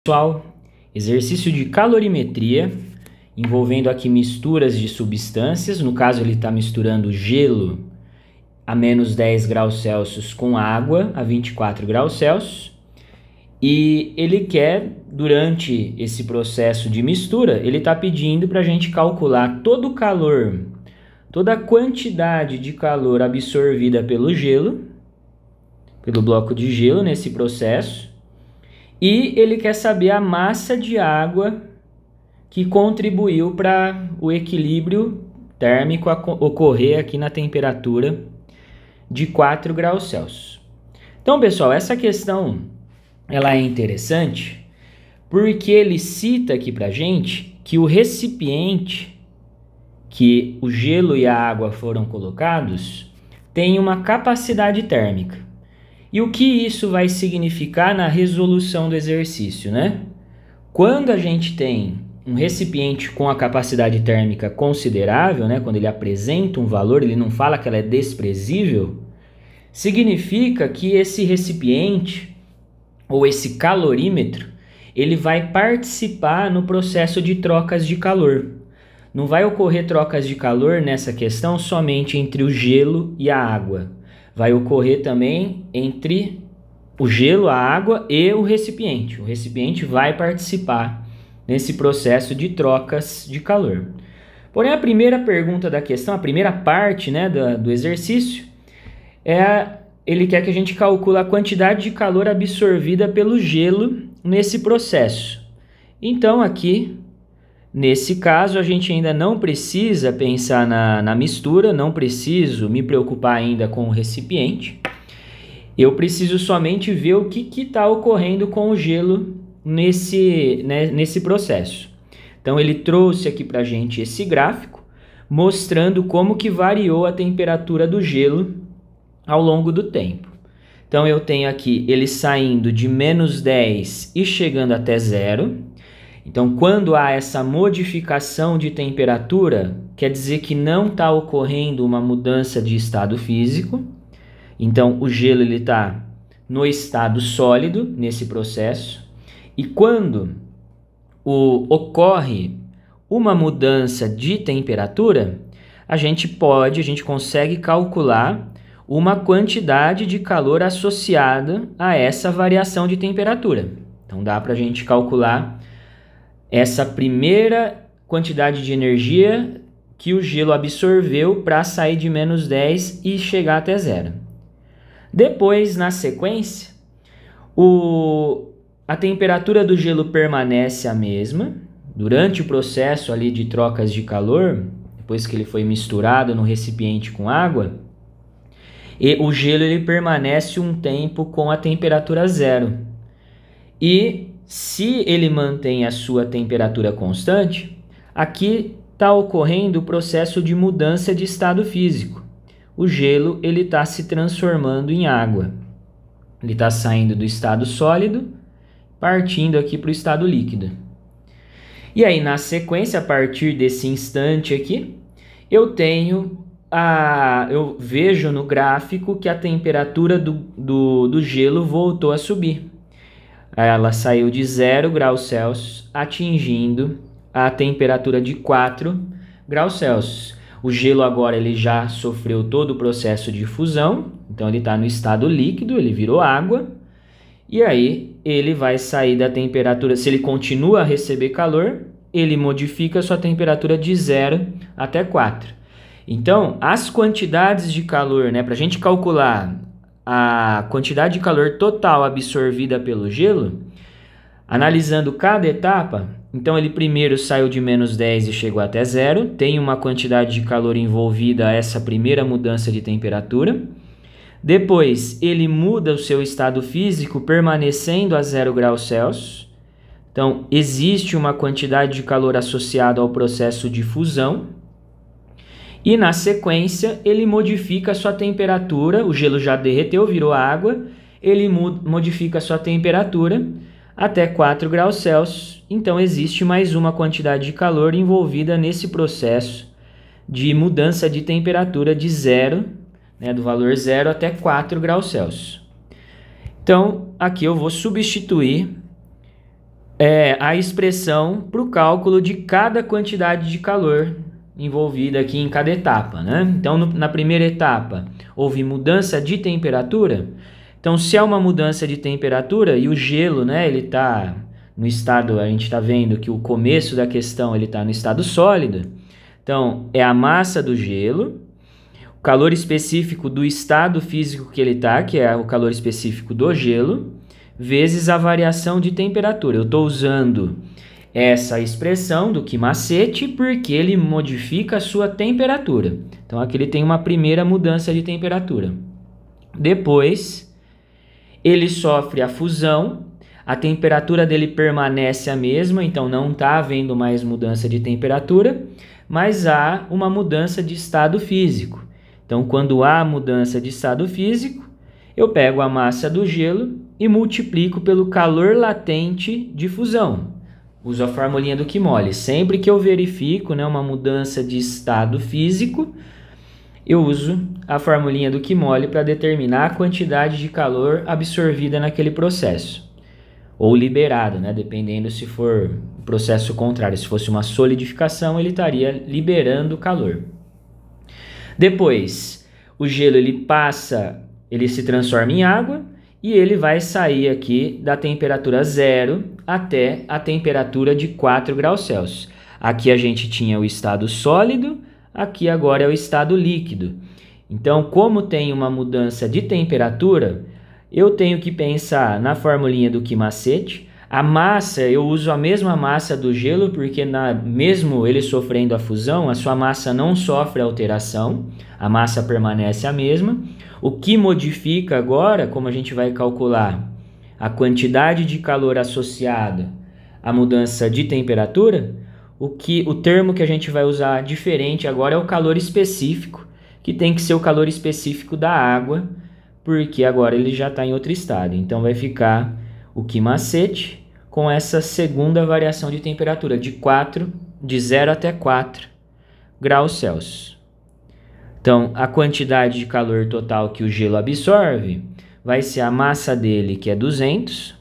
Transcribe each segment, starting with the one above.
Pessoal, exercício de calorimetria envolvendo aqui misturas de substâncias. No caso, ele está misturando gelo a menos 10 graus Celsius com água a 24 graus Celsius. E ele quer, durante esse processo de mistura, ele está pedindo para a gente calcular todo o calor, toda a quantidade de calor absorvida pelo gelo, pelo bloco de gelo nesse processo. E ele quer saber a massa de água que contribuiu para o equilíbrio térmico ocorrer aqui na temperatura de 4 graus Celsius. Então, pessoal, essa questão ela é interessante porque ele cita aqui para a gente que o recipiente que o gelo e a água foram colocados tem uma capacidade térmica. E o que isso vai significar na resolução do exercício, né? Quando a gente tem um recipiente com a capacidade térmica considerável, né? Quando ele apresenta um valor, ele não fala que ela é desprezível, significa que esse recipiente ou esse calorímetro, ele vai participar no processo de trocas de calor. Não vai ocorrer trocas de calor nessa questão somente entre o gelo e a água. Vai ocorrer também entre o gelo, a água e o recipiente. O recipiente vai participar nesse processo de trocas de calor. Porém, a primeira pergunta da questão, a primeira parte, né, do exercício, ele quer que a gente calcule a quantidade de calor absorvida pelo gelo nesse processo. Então, aqui, nesse caso, a gente ainda não precisa pensar na mistura, não preciso me preocupar ainda com o recipiente. Eu preciso somente ver o que está ocorrendo com o gelo nesse processo. Então, ele trouxe aqui para a gente esse gráfico, mostrando como que variou a temperatura do gelo ao longo do tempo. Então, eu tenho aqui ele saindo de menos 10 e chegando até zero. Então, quando há essa modificação de temperatura, quer dizer que não está ocorrendo uma mudança de estado físico. Então, o gelo está no estado sólido nesse processo. E quando ocorre uma mudança de temperatura, a gente consegue calcular uma quantidade de calor associada a essa variação de temperatura. Então, dá para a gente calcular essa primeira quantidade de energia que o gelo absorveu para sair de menos 10 e chegar até zero. Depois, na sequência, a temperatura do gelo permanece a mesma. Durante o processo ali de trocas de calor, depois que ele foi misturado no recipiente com água, e o gelo ele permanece um tempo com a temperatura zero. E se ele mantém a sua temperatura constante, aqui está ocorrendo o processo de mudança de estado físico. O gelo ele está se transformando em água. Ele está saindo do estado sólido, partindo aqui para o estado líquido. E aí, na sequência, a partir desse instante aqui, eu vejo no gráfico que a temperatura do gelo voltou a subir. Ela saiu de 0 graus Celsius, atingindo a temperatura de 4 graus Celsius. O gelo agora ele já sofreu todo o processo de fusão, então ele está no estado líquido, ele virou água, e aí ele vai sair da temperatura, se ele continua a receber calor, ele modifica a sua temperatura de 0 até 4. Então, as quantidades de calor, né, para a gente calcular a quantidade de calor total absorvida pelo gelo, analisando cada etapa, então ele primeiro saiu de menos 10 e chegou até zero, tem uma quantidade de calor envolvida a essa primeira mudança de temperatura. Depois ele muda o seu estado físico permanecendo a 0 graus Celsius. Então existe uma quantidade de calor associada ao processo de fusão. E na sequência ele modifica a sua temperatura, o gelo já derreteu, virou água, ele modifica a sua temperatura até 4 graus Celsius. Então existe mais uma quantidade de calor envolvida nesse processo de mudança de temperatura de zero, né, do valor 0 até 4 graus Celsius. Então aqui eu vou substituir a expressão para o cálculo de cada quantidade de calor envolvida aqui em cada etapa, né? Então, na primeira etapa, houve mudança de temperatura. Então, se há uma mudança de temperatura e o gelo, né, ele está no estado, a gente está vendo que o começo da questão ele está no estado sólido. Então, é a massa do gelo, o calor específico do estado físico que ele está, que é o calor específico do gelo, vezes a variação de temperatura. Eu estou usando essa expressão do Ki-macete porque ele modifica a sua temperatura. Então, aqui ele tem uma primeira mudança de temperatura. Depois, ele sofre a fusão, a temperatura dele permanece a mesma, então não está havendo mais mudança de temperatura, mas há uma mudança de estado físico. Então, quando há mudança de estado físico, eu pego a massa do gelo e multiplico pelo calor latente de fusão. Uso a formulinha do Kimolle. Sempre que eu verifico, né, uma mudança de estado físico, eu uso a formulinha do Kimolle para determinar a quantidade de calor absorvida naquele processo. Ou liberado, né, dependendo se for o processo contrário. Se fosse uma solidificação, ele estaria liberando calor. Depois, o gelo ele se transforma em água e ele vai sair aqui da temperatura 0 até a temperatura de 4 graus Celsius. Aqui a gente tinha o estado sólido, aqui agora é o estado líquido. Então, como tem uma mudança de temperatura, eu tenho que pensar na formulinha do Ki-macete. A massa, eu uso a mesma massa do gelo, porque mesmo ele sofrendo a fusão, a sua massa não sofre alteração, a massa permanece a mesma. O que modifica agora, como a gente vai calcular a quantidade de calor associada à mudança de temperatura, o termo que a gente vai usar diferente agora é o calor específico, que tem que ser o calor específico da água, porque agora ele já está em outro estado. Então vai ficar o Ki-macete com essa segunda variação de temperatura de 0 até 4 graus Celsius. Então, a quantidade de calor total que o gelo absorve vai ser a massa dele, que é 200.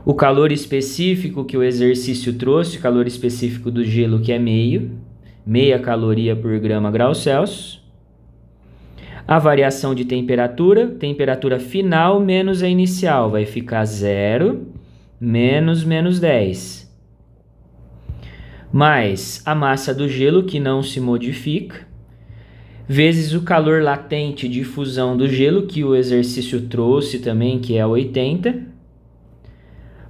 O calor específico que o exercício trouxe, o calor específico do gelo, que é meia caloria por grama grau Celsius. A variação de temperatura final menos a inicial, vai ficar 0 menos 10. Mais a massa do gelo, que não se modifica, vezes o calor latente de fusão do gelo, que o exercício trouxe também, que é 80.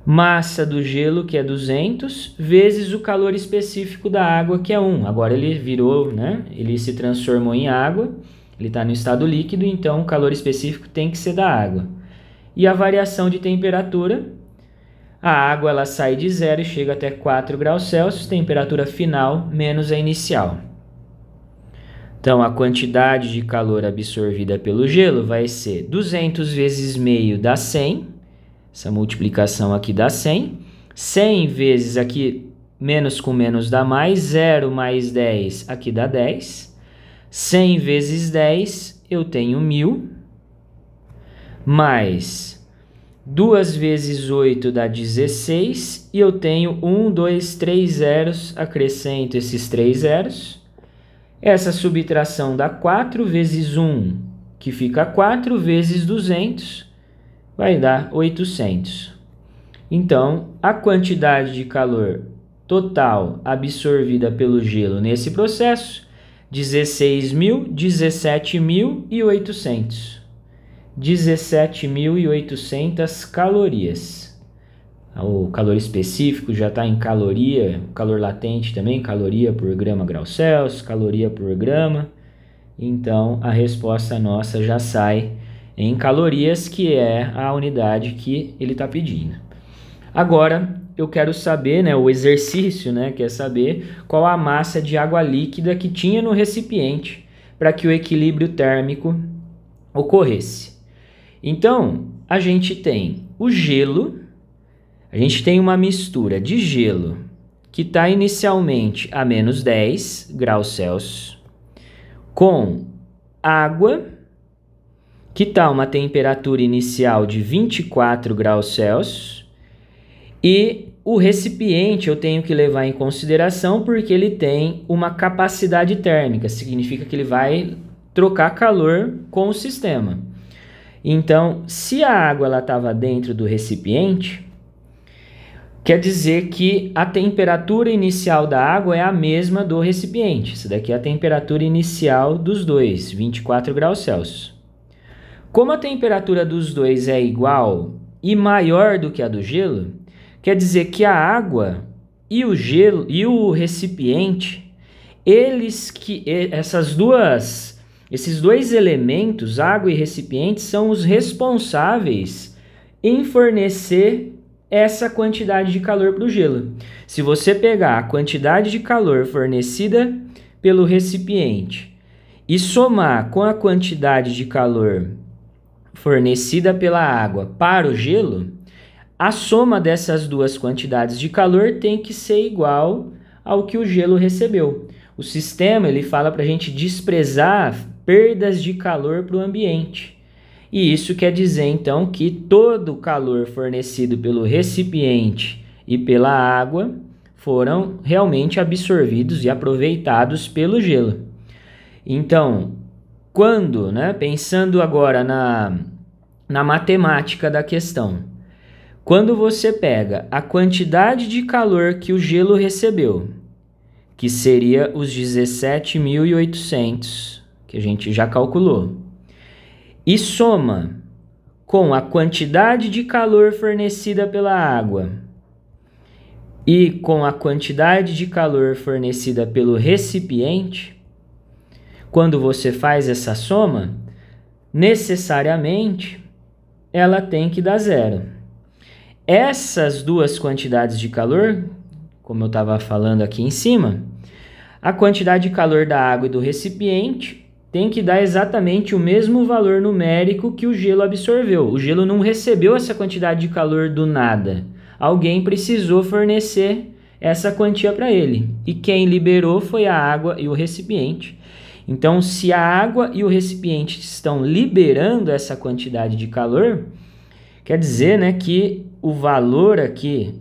Massa do gelo, que é 200, vezes o calor específico da água, que é 1. Agora ele virou, né? Ele se transformou em água, ele está no estado líquido, então o calor específico tem que ser da água. E a variação de temperatura, a água ela sai de 0 e chega até 4 graus Celsius, temperatura final menos a inicial. Então, a quantidade de calor absorvida pelo gelo vai ser 200 vezes meio dá 100. Essa multiplicação aqui dá 100. 100 vezes aqui, menos com menos dá mais. 0 mais 10, aqui dá 10. 100 vezes 10, eu tenho 1000. Mais 2 vezes 8 dá 16. E eu tenho 1, 2, 3 zeros. Acrescento esses 3 zeros. Essa subtração dá 4 vezes 1, que fica 4, vezes 200, vai dar 800. Então, a quantidade de calor total absorvida pelo gelo nesse processo, 16.000, 17.800. 17.800 calorias. O calor específico já está em caloria, o calor latente também, caloria por grama grau Celsius, caloria por grama. Então, a resposta nossa já sai em calorias, que é a unidade que ele está pedindo. Agora, eu quero saber, né, o exercício, né, quer saber qual a massa de água líquida que tinha no recipiente para que o equilíbrio térmico ocorresse. Então, a gente tem o gelo. A gente tem uma mistura de gelo que está inicialmente a menos 10 graus Celsius, com água que está a uma temperatura inicial de 24 graus Celsius, E o recipiente eu tenho que levar em consideração porque ele tem uma capacidade térmica, significa que ele vai trocar calor com o sistema. Então, se a água estava dentro do recipiente, quer dizer que a temperatura inicial da água é a mesma do recipiente. Isso daqui é a temperatura inicial dos dois, 24 graus Celsius. Como a temperatura dos dois é igual e maior do que a do gelo, quer dizer que a água e o gelo e o recipiente, esses dois elementos, água e recipiente, são os responsáveis em fornecer essa quantidade de calor para o gelo. Se você pegar a quantidade de calor fornecida pelo recipiente e somar com a quantidade de calor fornecida pela água para o gelo, a soma dessas duas quantidades de calor tem que ser igual ao que o gelo recebeu. O sistema ele fala para a gente desprezar perdas de calor para o ambiente. E isso quer dizer, então, que todo o calor fornecido pelo recipiente e pela água foram realmente absorvidos e aproveitados pelo gelo. Então, pensando agora na matemática da questão, quando você pega a quantidade de calor que o gelo recebeu, que seria os 17.800, que a gente já calculou, e soma com a quantidade de calor fornecida pela água e com a quantidade de calor fornecida pelo recipiente, quando você faz essa soma, necessariamente ela tem que dar zero. Essas duas quantidades de calor, como eu estava falando aqui em cima, a quantidade de calor da água e do recipiente tem que dar exatamente o mesmo valor numérico que o gelo absorveu. O gelo não recebeu essa quantidade de calor do nada. Alguém precisou fornecer essa quantia para ele. E quem liberou foi a água e o recipiente. Então, se a água e o recipiente estão liberando essa quantidade de calor, quer dizer, que o valor aqui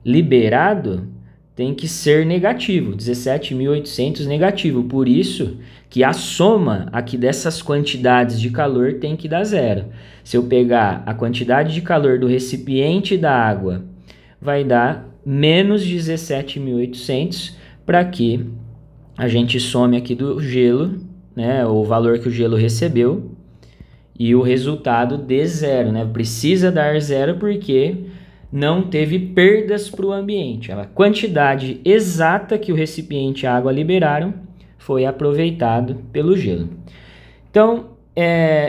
liberado tem que ser negativo, 17.800 negativo. Por isso que a soma aqui dessas quantidades de calor tem que dar zero. Se eu pegar a quantidade de calor do recipiente da água, vai dar menos 17.800 para que a gente some aqui do gelo, o valor que o gelo recebeu, e o resultado dê zero. Precisa dar zero porque não teve perdas para o ambiente. A quantidade exata que o recipiente e a água liberaram foi aproveitado pelo gelo. Então,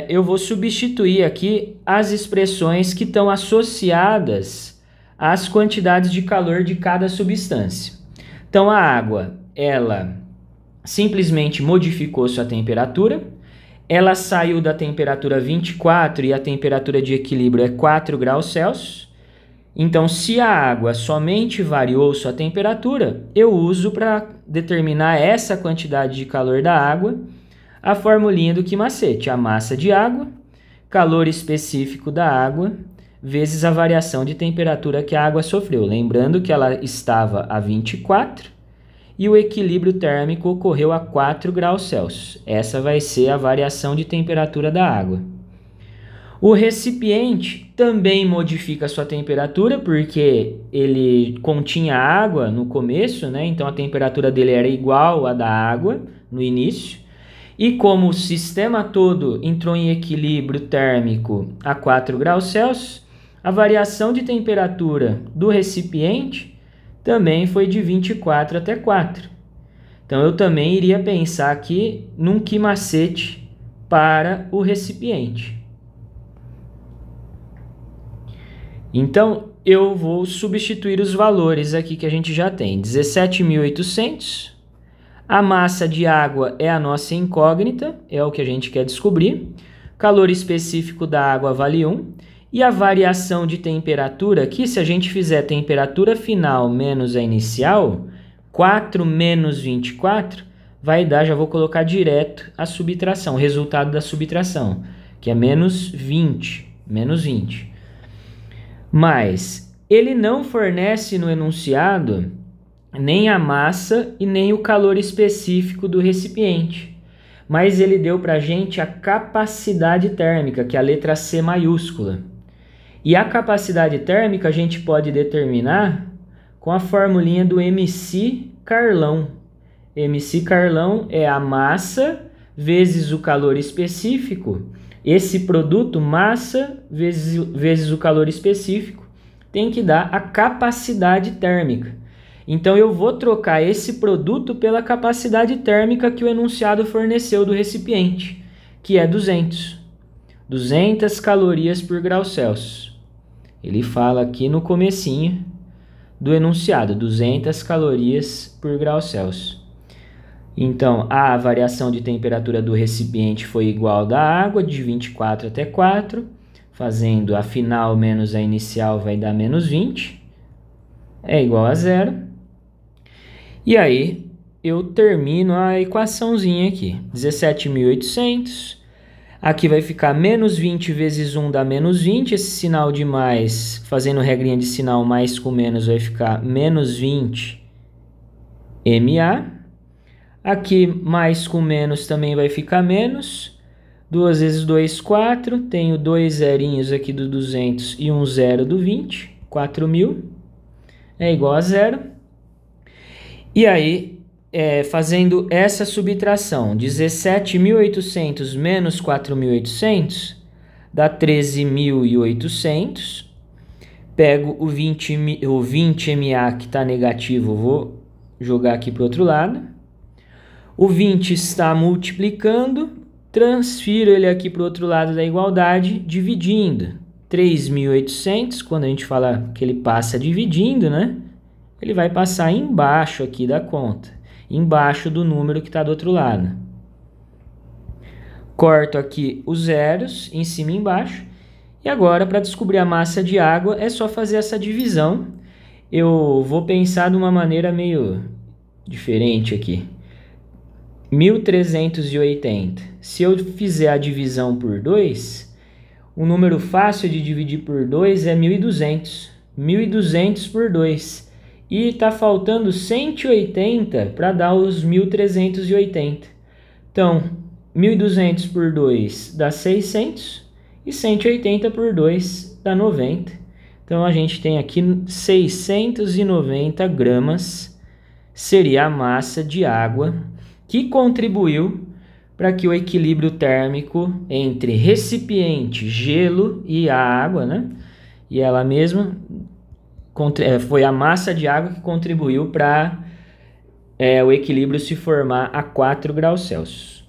eu vou substituir aqui as expressões que estão associadas às quantidades de calor de cada substância. Então, a água, ela simplesmente modificou sua temperatura, ela saiu da temperatura 24 e a temperatura de equilíbrio é 4 graus Celsius. Então, se a água somente variou sua temperatura, eu uso para determinar essa quantidade de calor da água a formulinha do Quimacete, a massa de água, calor específico da água, vezes a variação de temperatura que a água sofreu. Lembrando que ela estava a 24 e o equilíbrio térmico ocorreu a 4 graus Celsius. Essa vai ser a variação de temperatura da água. O recipiente também modifica a sua temperatura, porque ele continha água no começo, então a temperatura dele era igual à da água no início. E como o sistema todo entrou em equilíbrio térmico a 4 graus Celsius, a variação de temperatura do recipiente também foi de 24 até 4. Então eu também iria pensar aqui num Quimacete para o recipiente. Então, eu vou substituir os valores aqui que a gente já tem. 17.800. A massa de água é a nossa incógnita, é o que a gente quer descobrir. Calor específico da água vale 1. E a variação de temperatura aqui, se a gente fizer temperatura final menos a inicial, 4 menos 24, vai dar, já vou colocar direto a subtração, o resultado da subtração, que é menos 20. Mas Ele não fornece no enunciado nem a massa e nem o calor específico do recipiente, mas ele deu para a gente a capacidade térmica, que é a letra C maiúscula. E a capacidade térmica a gente pode determinar com a formulinha do MC Carlão. MC Carlão é a massa vezes o calor específico. Esse produto, massa vezes o calor específico, tem que dar a capacidade térmica. Então eu vou trocar esse produto pela capacidade térmica que o enunciado forneceu do recipiente, que é 200 calorias por grau Celsius. Ele fala aqui no comecinho do enunciado, 200 calorias por grau Celsius. Então, a variação de temperatura do recipiente foi igual da água, de 24 até 4, fazendo a final menos a inicial vai dar menos 20, é igual a 0. E aí, eu termino a equaçãozinha aqui, 17.800, aqui vai ficar menos 20 vezes 1 dá menos 20, esse sinal de mais, fazendo regrinha de sinal mais com menos, vai ficar menos 20 MA. Aqui mais com menos também vai ficar menos, 2 vezes 2, 4, tenho 2 zerinhos aqui do 200 e um zero do 20, 4.000, é igual a 0. E aí, fazendo essa subtração, 17.800 menos 4.800 dá 13.800. Pego o 20 MA que está negativo, vou jogar aqui para o outro lado. O 20 está multiplicando, transfiro ele aqui para o outro lado da igualdade, dividindo. 3.800, quando a gente fala que ele passa dividindo, né? Ele vai passar embaixo aqui da conta, embaixo do número que está do outro lado. Corto aqui os zeros, em cima e embaixo. E agora, para descobrir a massa de água, é só fazer essa divisão. Eu vou pensar de uma maneira meio diferente aqui. 1.380. Se eu fizer a divisão por 2, o número fácil de dividir por 2 é 1.200. 1.200 por 2. E está faltando 180 para dar os 1.380. Então, 1.200 por 2 dá 600 e 180 por 2 dá 90. Então, a gente tem aqui 690 gramas, seria a massa de água que contribuiu para que o equilíbrio térmico entre recipiente, gelo e a água, né? E ela mesma foi a massa de água que contribuiu para o equilíbrio se formar a 4 graus Celsius.